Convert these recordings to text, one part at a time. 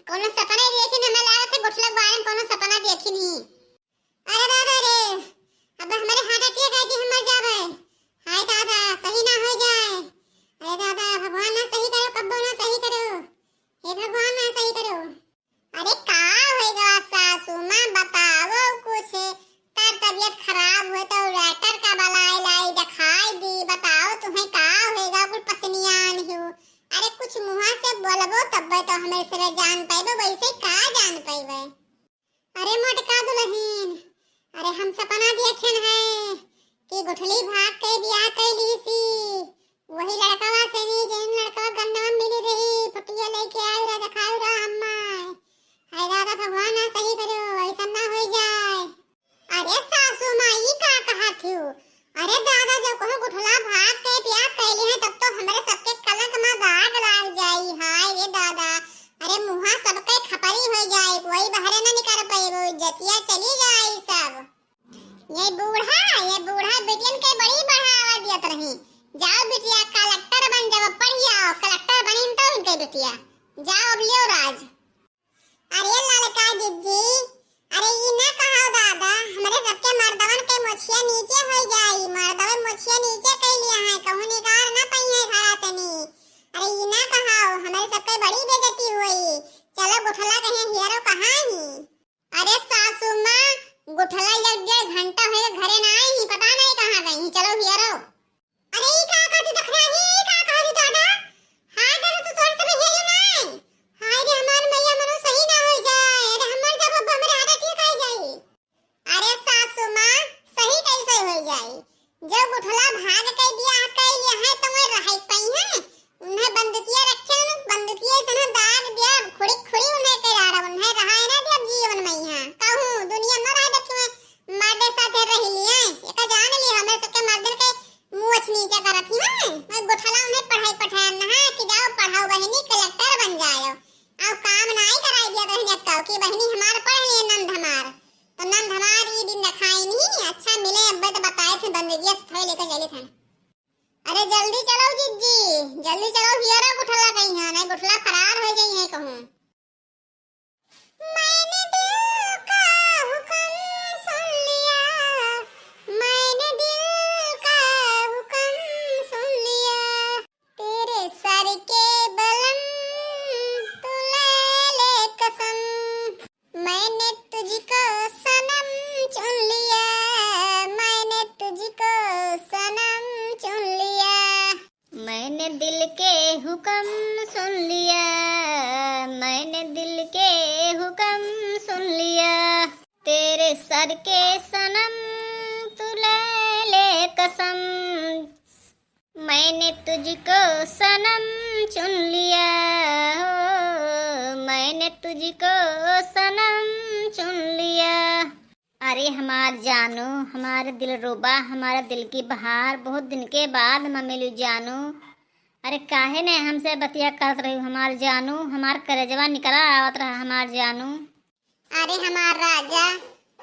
कोनो सपना ही देखी न, हमें लागत है गुठलक बारे में कोनो सपना देखी नहीं। अरे दादा रे, अब हमारे हाथ अटके जी हम मर जावे। हाय दादा, सही ना हो जाए। अरे दादा, भगवान ना सही करो, कब्बो ना सही करो, हे भगवान ना सही करो। अरे का होएगा सासू मां, बताओ कुछ। तार तबीयत खराब हुए तो डॉक्टर का बलाई लाई दिखाई दी, बताओ तुम्हें का होएगा। कुछ पसनियान हो, अरे कुछ मुंह से बोलबो तब तो हमें सिरे जान पाइबो, वैसे का जान पाइबे। अरे मोटका दुल्हन, अरे हम सपना देखे है कि गुठली भाग के ब्याह कैली सी, वही लड़कावा से नहीं जिन लड़का गन्ना मिली रही, फटिया लेके आयु रा दिखायु रा अम्मा। हाय दादा, भगवान ना सही करो, ऐसा ना हो जाए। अरे सासू माँ, ये का कहा थी? अरे दादा, जब कहो गुठला भाग के ब्याह कैली है तब तो हमारे सबके कलंक में दाग लग जाई। हाय रे दादा, अरे मुहा सबके खपरी हो जाए, कोई बाहर ना निकल पाएगो, इज्जतिया चली जाए सब। ये बूढ़ा बेटियन के बड़ी बढ़ावा दियत रही। जाओ बिटिया कलेक्टर बन जाओ, पढ़िया कलेक्टर बनी तो इनके बिटिया जाओ अब लियो राज। अरे लड़का जिज्जी, अरे ये ना कहो दादा, हमारे सबके मर्दवन के मोछिया नीचे हो जाई, मर्दवन मोछिया नीचे कर लिया है, कहूं निगार ना पई है घरा से नी। अरे ये ना कहो, हमारे सबके बड़ी बेइज्जती हुई। चलो गुठला कहीं हियरो कहां ही। अरे सासू मां, गुठला लग गया घंटा है घरे ना आई, पता नहीं कहां गई, चलो हियरो। अरे ई का कहती देख रही, ई का कहती दादा? हां दादा, तू तोर से हियरो नहीं। हाय रे हमार मैया मनो सही ना हो जाए, अरे हमर जब अब हमरे आदत ठीक हो जाई। अरे सासू मां, सही कैसे हो जाई? जो गुठला भाग के ब्याह कैली है तो मैं रह पई है, उन्हें बंदूकिया रखे न, बंदूकिया से न दाग दिया, खुड़ी खुड़ी उन्हें करारा, उन्हें रहा है ना जब जीवन में यहां कहूं दुनिया में रह देख में मर्द साथे रह लिए, एक जान ली हमें सबके मर्द के मुंह नीचे करत ही है। मैं गुठला उन्हें पढ़ाई पठाया ना कि जाओ पढ़ाओ बहनी, कलेक्टर बन जाओ, अब काम नहीं कराई दिया बहनी तो कि बहनी हमार पढ़ लिए नंद हमार, तो नंद हमार ये दिन दिखाई नहीं अच्छा मिले, अब तो बताए थे बंदूकिया से लेकर चले थे। अरे जल्दी चलो जिज्जी, जल्दी चलो हियरा गुठला कहीं है, नहीं गुठला फरार हो जाई है कहूं। मैंने दिल का हुक्म सुन लिया, मैंने दिल का हुक्म सुन लिया, तेरे सर के बलम तू ले ले कसम, मैंने तुझको सनम चुन लिया, मैंने तुझको सनम चुन लिया। मैंने दिल के हुक्म सुन लिया, मैंने दिल के हुक्म सुन लिया, तेरे सर के सनम तू ले ले कसम, मैंने तुझको सनम चुन लिया, मैंने तुझको सनम चुन लिया। अरे हमार जानू, हमारे दिल रुबा, हमारे दिल की बहार, बहुत दिन के बाद मैं मिलू जानू। अरे काहे ने हमसे बतिया करत रही हमार जानू, हमार करेजवा निकला आवत रहा हमार जानू। अरे हमार राजा,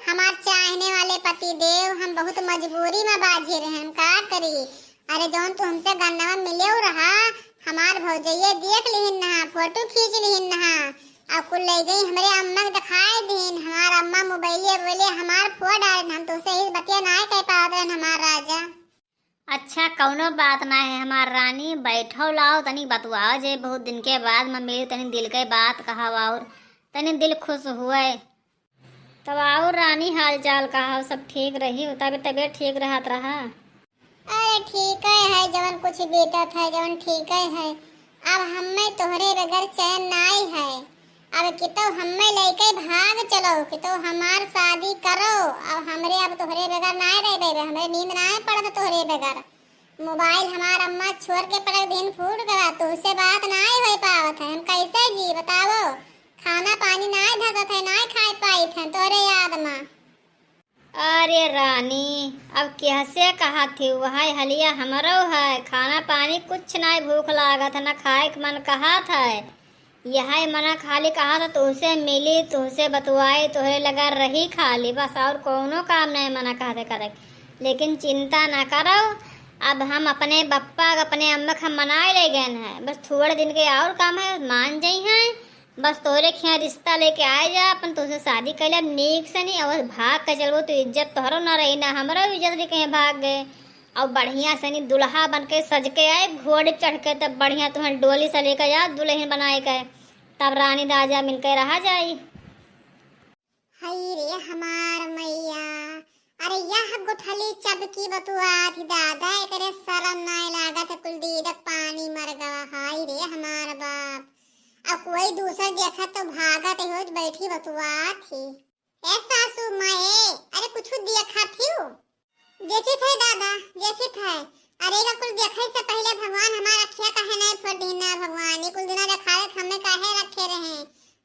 हमार चाहने वाले पति देव, हम बहुत मजबूरी में बाजी रहे, हम का करी। अरे जौन तू हमसे गन्ना में मिले रहा, हमार भौजैया देख लिहिन ना, फोटो खींच लिहिन ना, अब कुल ले गई हमारे अम्मा के दिखाई दिन, हमार अम्मा मोबाइले बोले हमार फोड़ डाल, हम तो उसे इस बतिया ना कह पाते हैं हमार राजा। अच्छा कौनो बात ना है हमार रानी, बैठो लाओ तनी बतवाओ, जे बहुत दिन के बाद मैं मिली, तनी दिल के बात कहा और तनी दिल खुश हुए, तब आओ रानी हाल चाल कहा, सब ठीक रही, तबीयत ठीक रहत रहा। अरे ठीक है जवन कुछ बीतत है, जवन ठीक है, अब हमें तोहरे बगैर चैन नाई है, अब कितो हमें लेके भाग चलो, कितो हमार शादी करो, अब हमरे अब तोहरे बगैर नाय रह बेबे, हमरे नींद नाय पड़त तोहरे बगैर, मोबाइल हमार अम्मा छोड़ के पड़क दिन फूट गया, तुझसे बात नाय हो पावत है, हम कैसे जी बताओ, खाना पानी नाय धसत है, नाय खाए पाई थे तोहरे याद में। अरे रानी, अब कैसे कहा थी वह हलिया हमरो है, खाना पानी कुछ ना भूख लागत है, ना खाए के मन कहा था, यह मना खाली कहा था तुझसे मिली, तुझसे बतवाई, तुहरे लगा रही खाली, बस और कोनो काम नहीं मना कहते करे। लेकिन चिंता ना करो, अब हम अपने बप्पा अपने अम्मा हम मनाए ले गए हैं, बस थोड़े दिन के और काम है, मान जाई हैं, बस तोरे खिया रिश्ता लेके आए जा, अपन तुझसे शादी कैले नीक से नहीं, और भाग के चलबो तो इज्जत तोहरो ना रही ना हमारा इज्जत भी कहीं भाग गए। और बढ़िया से नहीं दुल्हा बन के सज के आए घोड़े चढ़ के, तब बढ़िया तुम्हें डोली से लेकर जा दुल्हन बनाए के, तब रानी राजा मिलकर रहा जाई। हई रे हमार मैया, अरे यह गुठली चबकी बतुआ थी दादा, एकरे शरम नाय लागत, कुल दीद पानी मर गवा। हाय रे हमार बाप, अब कोई दूसर देखा तो भागत हो बैठी बतुआ थी। ए सासू माए, अरे कुछ देखा थी वो? देखी थे दादा, देखी थे। अरे का कुल देखे से पहले भगवान हमारा रखिया काहे नहीं फोड़ दीना, भगवान ये कुल दिना दिखाए हमें काहे रखे रहे।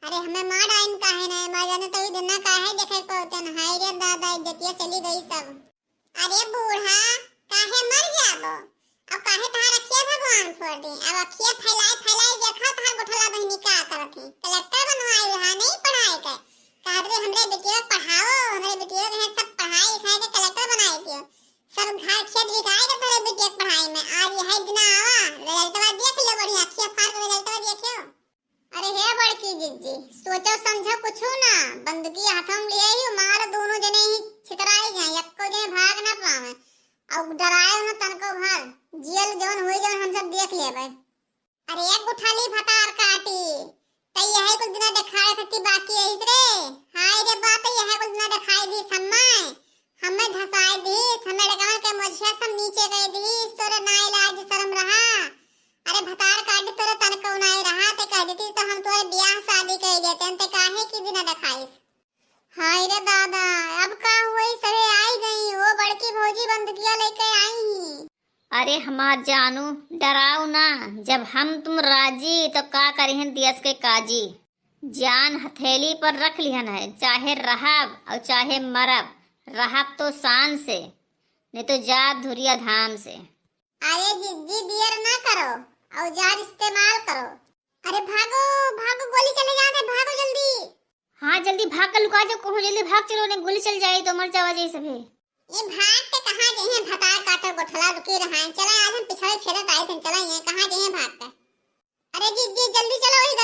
अरे हमें मार डाइन काहे नहीं, मार जाने तो ही दिन काहे देखे पहुंचन। हाय रे दादा, इज्जतिया चली गई सब। अरे बूढ़ा काहे मर जाबो, अब काहे तहां रखिया भगवान फोड़ दी। अब अखिया फैलाए फैलाए देखा तहां गोठला बहिनी का करत थी, कलेक्टर बनवाई रहा नहीं पढ़ाई के। कहत रे हमरे बेटिया पढ़ाओ, हमरे बेटिया के सब पढ़ाई लिखाई के कलेक्टर बनाई दियो, सब घर खेत बिकाए के तेरे बेटिया की पढ़ाई में। आज यही दिन आवा रिजल्टवा देख लो, बढ़िया अखिया फाड़ के रिजल्टवा देखियो। अरे हे बड़की जीजी, सोचो समझो कुछ ना, बंदूकी हाथों में लिए ही मार दोनों जने ही छितराई जाए, एको जने भाग ना पावे। और डराए न तनको भर जियल जौन होई जौन हम सब देख लेबे। अरे एक गुठाली भतार काटी तई यही कुछ दिन दिखाए थी बाकी है रे। हाय रे बात यही कुछ दिन दिखाई दी समय, हमें धसाई दी, हमें लगान के मुझे सब नीचे गई दी, तोरे ना इलाज शर्म रहा। अरे भतार काटी तोरे तनको नहीं रहा, ते कह देती तो हम तोरे ब्याह शादी कर देते, ते काहे की दिन दिखाई। हाय रे दादा, अब का हुई सवे आई गई, वो बड़की भौजी बंदूकिया लेके आई ही। अरे हमार जानू डराओ ना, जब हम तुम राजी तो का करिहन दियस के काजी। जान हथेली पर रख लिहन है, चाहे रहब और चाहे मरब, रहब तो शान से, नहीं तो जाब धुरिया धाम से। अरे जिद्दी देर ना करो, औजार इस्तेमाल करो। अरे भागो भागो, गोली चले जाते, भागो जल्दी। हाँ जल्दी भाग कर लुका जाओ, कहूँ जल्दी भाग चलो, ने गोली चल जाए तो मर जावा जाए सभी। ये भाग के कहाँ गए भतार काटर गोठला रुके रहा है, चला आज हम पिछड़े खेलत आए थे, चला ये कहाँ गए भाग के। अरे जी जल्दी चलो, वही